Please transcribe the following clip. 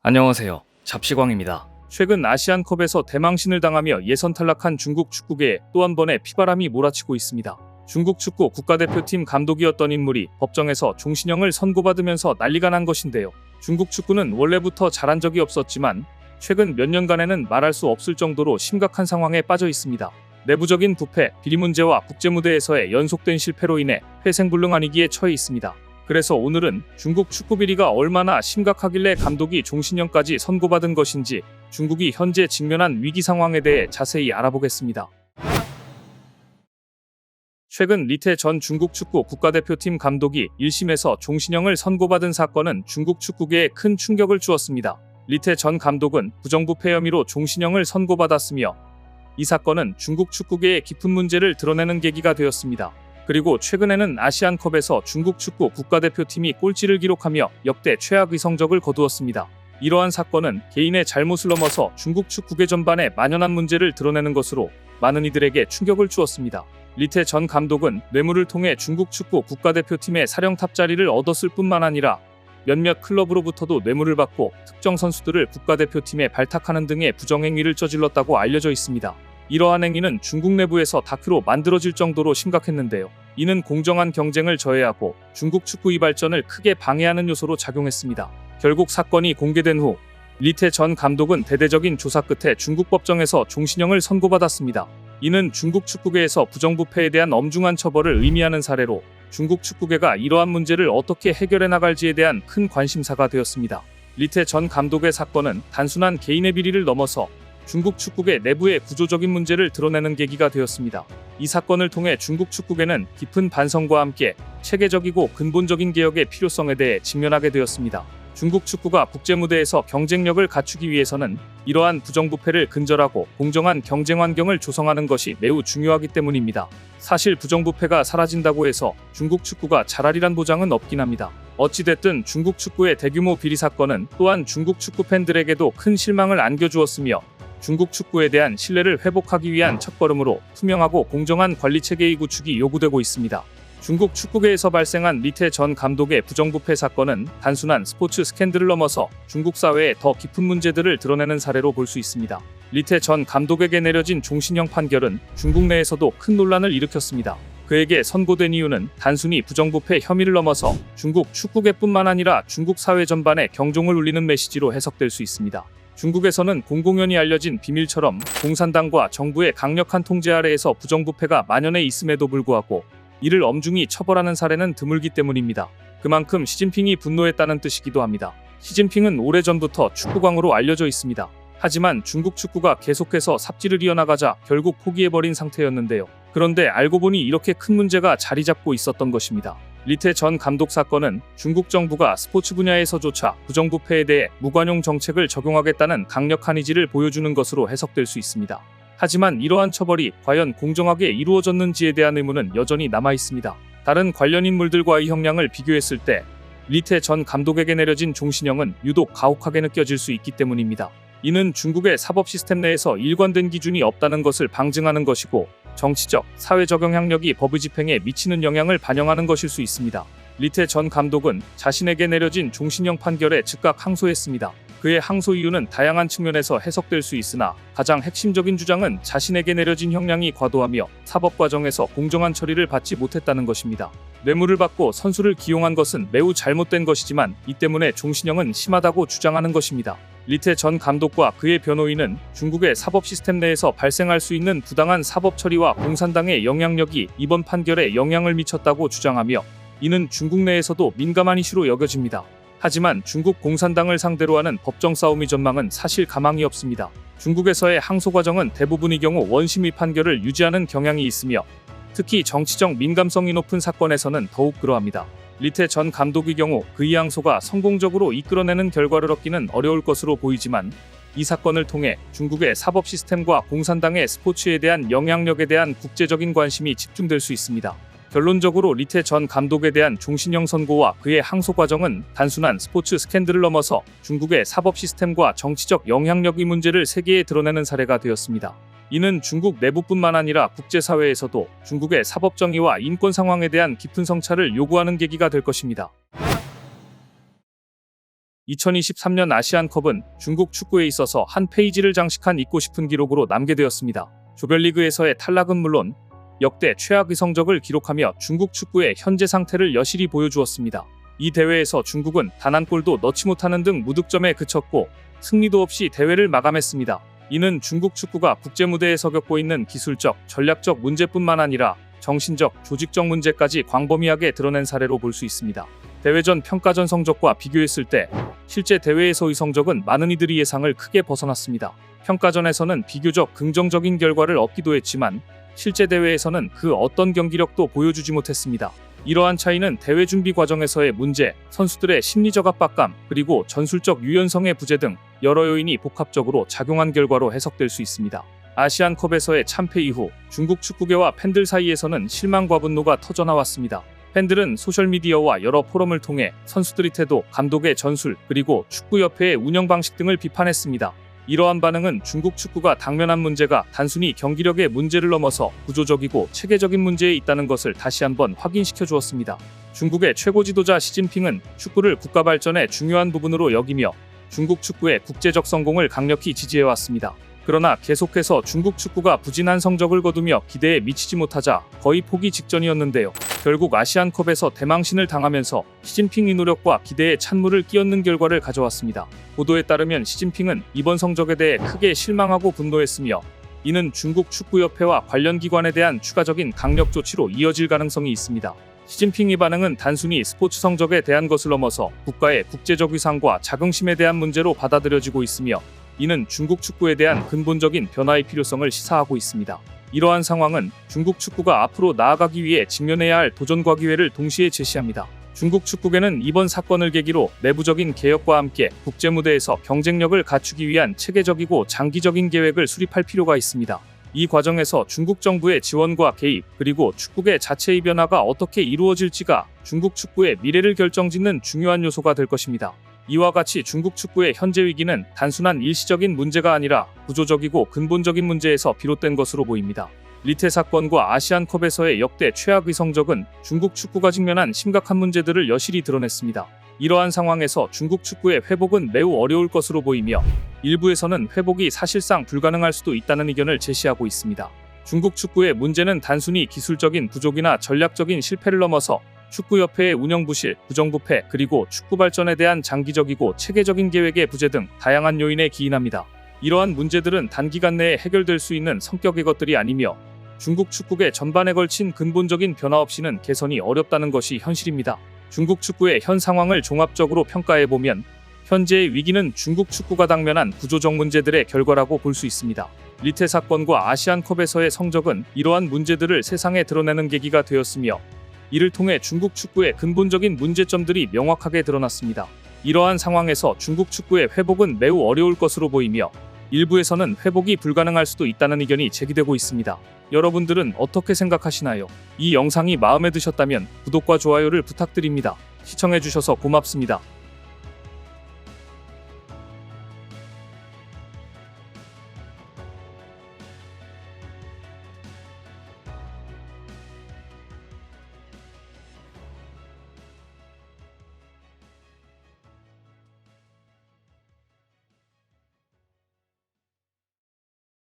안녕하세요. 잡시광입니다. 최근 아시안컵에서 대망신을 당하며 예선 탈락한 중국 축구계에 또 한 번의 피바람이 몰아치고 있습니다. 중국 축구 국가대표팀 감독이었던 인물이 법정에서 종신형을 선고받으면서 난리가 난 것인데요. 중국 축구는 원래부터 잘한 적이 없었지만 최근 몇 년간에는 말할 수 없을 정도로 심각한 상황에 빠져 있습니다. 내부적인 부패, 비리 문제와 국제무대에서의 연속된 실패로 인해 회생불능한 위기에 처해 있습니다. 그래서 오늘은 중국 축구 비리가 얼마나 심각하길래 감독이 종신형까지 선고받은 것인지 중국이 현재 직면한 위기 상황에 대해 자세히 알아보겠습니다. 최근 리태 전 중국 축구 국가대표팀 감독이 1심에서 종신형을 선고받은 사건은 중국 축구계에 큰 충격을 주었습니다. 리태 전 감독은 부정부패 혐의로 종신형을 선고받았으며 이 사건은 중국 축구계의 깊은 문제를 드러내는 계기가 되었습니다. 그리고 최근에는 아시안컵에서 중국 축구 국가대표팀이 꼴찌를 기록하며 역대 최악의 성적을 거두었습니다. 이러한 사건은 개인의 잘못을 넘어서 중국 축구계 전반에 만연한 문제를 드러내는 것으로 많은 이들에게 충격을 주었습니다. 리태 전 감독은 뇌물을 통해 중국 축구 국가대표팀의 사령탑 자리를 얻었을 뿐만 아니라 몇몇 클럽으로부터도 뇌물을 받고 특정 선수들을 국가대표팀에 발탁하는 등의 부정행위를 저질렀다고 알려져 있습니다. 이러한 행위는 중국 내부에서 다큐로 만들어질 정도로 심각했는데요. 이는 공정한 경쟁을 저해하고 중국 축구의 발전을 크게 방해하는 요소로 작용했습니다. 결국 사건이 공개된 후 리태 전 감독은 대대적인 조사 끝에 중국 법정에서 종신형을 선고받았습니다. 이는 중국 축구계에서 부정부패에 대한 엄중한 처벌을 의미하는 사례로 중국 축구계가 이러한 문제를 어떻게 해결해 나갈지에 대한 큰 관심사가 되었습니다. 리태 전 감독의 사건은 단순한 개인의 비리를 넘어서 중국 축구계 내부의 구조적인 문제를 드러내는 계기가 되었습니다. 이 사건을 통해 중국 축구계는 깊은 반성과 함께 체계적이고 근본적인 개혁의 필요성에 대해 직면하게 되었습니다. 중국 축구가 국제무대에서 경쟁력을 갖추기 위해서는 이러한 부정부패를 근절하고 공정한 경쟁 환경을 조성하는 것이 매우 중요하기 때문입니다. 사실 부정부패가 사라진다고 해서 중국 축구가 잘하리란 보장은 없긴 합니다. 어찌됐든 중국 축구의 대규모 비리 사건은 또한 중국 축구 팬들에게도 큰 실망을 안겨주었으며 중국 축구에 대한 신뢰를 회복하기 위한 첫걸음으로 투명하고 공정한 관리체계의 구축이 요구되고 있습니다. 중국 축구계에서 발생한 리태 전 감독의 부정부패 사건은 단순한 스포츠 스캔들을 넘어서 중국 사회의 더 깊은 문제들을 드러내는 사례로 볼 수 있습니다. 리태 전 감독에게 내려진 종신형 판결은 중국 내에서도 큰 논란을 일으켰습니다. 그에게 선고된 이유는 단순히 부정부패 혐의를 넘어서 중국 축구계뿐만 아니라 중국 사회 전반에 경종을 울리는 메시지로 해석될 수 있습니다. 중국에서는 공공연히 알려진 비밀처럼 공산당과 정부의 강력한 통제 아래에서 부정부패가 만연해 있음에도 불구하고 이를 엄중히 처벌하는 사례는 드물기 때문입니다. 그만큼 시진핑이 분노했다는 뜻이기도 합니다. 시진핑은 오래전부터 축구광으로 알려져 있습니다. 하지만 중국 축구가 계속해서 삽질을 이어나가자 결국 포기해버린 상태였는데요. 그런데 알고 보니 이렇게 큰 문제가 자리 잡고 있었던 것입니다. 리태 전 감독 사건은 중국 정부가 스포츠 분야에서조차 부정부패에 대해 무관용 정책을 적용하겠다는 강력한 의지를 보여주는 것으로 해석될 수 있습니다. 하지만 이러한 처벌이 과연 공정하게 이루어졌는지에 대한 의문은 여전히 남아 있습니다. 다른 관련 인물들과의 형량을 비교했을 때 리태 전 감독에게 내려진 종신형은 유독 가혹하게 느껴질 수 있기 때문입니다. 이는 중국의 사법 시스템 내에서 일관된 기준이 없다는 것을 방증하는 것이고 정치적, 사회적 영향력이 법의 집행에 미치는 영향을 반영하는 것일 수 있습니다. 리태 전 감독은 자신에게 내려진 종신형 판결에 즉각 항소했습니다. 그의 항소 이유는 다양한 측면에서 해석될 수 있으나 가장 핵심적인 주장은 자신에게 내려진 형량이 과도하며 사법 과정에서 공정한 처리를 받지 못했다는 것입니다. 뇌물을 받고 선수를 기용한 것은 매우 잘못된 것이지만 이 때문에 종신형은 심하다고 주장하는 것입니다. 리태 전 감독과 그의 변호인은 중국의 사법 시스템 내에서 발생할 수 있는 부당한 사법 처리와 공산당의 영향력이 이번 판결에 영향을 미쳤다고 주장하며 이는 중국 내에서도 민감한 이슈로 여겨집니다. 하지만 중국 공산당을 상대로 하는 법정 싸움의 전망은 사실 가망이 없습니다. 중국에서의 항소 과정은 대부분의 경우 원심의 판결을 유지하는 경향이 있으며 특히 정치적 민감성이 높은 사건에서는 더욱 그러합니다. 리태 전 감독의 경우 그의 항소가 성공적으로 이끌어내는 결과를 얻기는 어려울 것으로 보이지만 이 사건을 통해 중국의 사법 시스템과 공산당의 스포츠에 대한 영향력에 대한 국제적인 관심이 집중될 수 있습니다. 결론적으로 리태 전 감독에 대한 종신형 선고와 그의 항소 과정은 단순한 스포츠 스캔들을 넘어서 중국의 사법 시스템과 정치적 영향력의 문제를 세계에 드러내는 사례가 되었습니다. 이는 중국 내부뿐만 아니라 국제사회에서도 중국의 사법 정의와 인권 상황에 대한 깊은 성찰을 요구하는 계기가 될 것입니다. 2023년 아시안컵은 중국 축구에 있어서 한 페이지를 장식한 잊고 싶은 기록으로 남게되었습니다. 조별리그에서의 탈락은 물론 역대 최악의 성적을 기록하며 중국 축구의 현재 상태를 여실히 보여주었습니다. 이 대회에서 중국은 단 한 골도 넣지 못하는 등 무득점에 그쳤고 승리도 없이 대회를 마감했습니다. 이는 중국 축구가 국제무대에서 겪고 있는 기술적, 전략적 문제뿐만 아니라 정신적, 조직적 문제까지 광범위하게 드러낸 사례로 볼 수 있습니다. 대회전 평가전 성적과 비교했을 때 실제 대회에서의 성적은 많은 이들이 예상을 크게 벗어났습니다. 평가전에서는 비교적 긍정적인 결과를 얻기도 했지만 실제 대회에서는 그 어떤 경기력도 보여주지 못했습니다. 이러한 차이는 대회 준비 과정에서의 문제, 선수들의 심리적 압박감, 그리고 전술적 유연성의 부재 등 여러 요인이 복합적으로 작용한 결과로 해석될 수 있습니다. 아시안컵에서의 참패 이후 중국 축구계와 팬들 사이에서는 실망과 분노가 터져나왔습니다. 팬들은 소셜미디어와 여러 포럼을 통해 선수들의 태도, 감독의 전술, 그리고 축구협회의 운영 방식 등을 비판했습니다. 이러한 반응은 중국 축구가 당면한 문제가 단순히 경기력의 문제를 넘어서 구조적이고 체계적인 문제에 있다는 것을 다시 한번 확인시켜 주었습니다. 중국의 최고 지도자 시진핑은 축구를 국가 발전의 중요한 부분으로 여기며 중국 축구의 국제적 성공을 강력히 지지해왔습니다. 그러나 계속해서 중국 축구가 부진한 성적을 거두며 기대에 미치지 못하자 거의 포기 직전이었는데요. 결국 아시안컵에서 대망신을 당하면서 시진핑의 노력과 기대에 찬물을 끼얹는 결과를 가져왔습니다. 보도에 따르면 시진핑은 이번 성적에 대해 크게 실망하고 분노했으며 이는 중국 축구협회와 관련 기관에 대한 추가적인 강력 조치로 이어질 가능성이 있습니다. 시진핑의 반응은 단순히 스포츠 성적에 대한 것을 넘어서 국가의 국제적 위상과 자긍심에 대한 문제로 받아들여지고 있으며 이는 중국 축구에 대한 근본적인 변화의 필요성을 시사하고 있습니다. 이러한 상황은 중국 축구가 앞으로 나아가기 위해 직면해야 할 도전과 기회를 동시에 제시합니다. 중국 축구계는 이번 사건을 계기로 내부적인 개혁과 함께 국제무대에서 경쟁력을 갖추기 위한 체계적이고 장기적인 계획을 수립할 필요가 있습니다. 이 과정에서 중국 정부의 지원과 개입, 그리고 축구계 자체의 변화가 어떻게 이루어질지가 중국 축구의 미래를 결정짓는 중요한 요소가 될 것입니다. 이와 같이 중국 축구의 현재 위기는 단순한 일시적인 문제가 아니라 구조적이고 근본적인 문제에서 비롯된 것으로 보입니다. 리테 사건과 아시안컵에서의 역대 최악의 성적은 중국 축구가 직면한 심각한 문제들을 여실히 드러냈습니다. 이러한 상황에서 중국 축구의 회복은 매우 어려울 것으로 보이며 일부에서는 회복이 사실상 불가능할 수도 있다는 의견을 제시하고 있습니다. 중국 축구의 문제는 단순히 기술적인 부족이나 전략적인 실패를 넘어서 축구협회의 운영 부실, 부정부패, 그리고 축구 발전에 대한 장기적이고 체계적인 계획의 부재 등 다양한 요인에 기인합니다. 이러한 문제들은 단기간 내에 해결될 수 있는 성격의 것들이 아니며 중국 축구계 전반에 걸친 근본적인 변화 없이는 개선이 어렵다는 것이 현실입니다. 중국 축구의 현 상황을 종합적으로 평가해보면 현재의 위기는 중국 축구가 당면한 구조적 문제들의 결과라고 볼 수 있습니다. 리테 사건과 아시안컵에서의 성적은 이러한 문제들을 세상에 드러내는 계기가 되었으며 이를 통해 중국 축구의 근본적인 문제점들이 명확하게 드러났습니다. 이러한 상황에서 중국 축구의 회복은 매우 어려울 것으로 보이며 일부에서는 회복이 불가능할 수도 있다는 의견이 제기되고 있습니다. 여러분들은 어떻게 생각하시나요? 이 영상이 마음에 드셨다면 구독과 좋아요를 부탁드립니다. 시청해주셔서 고맙습니다.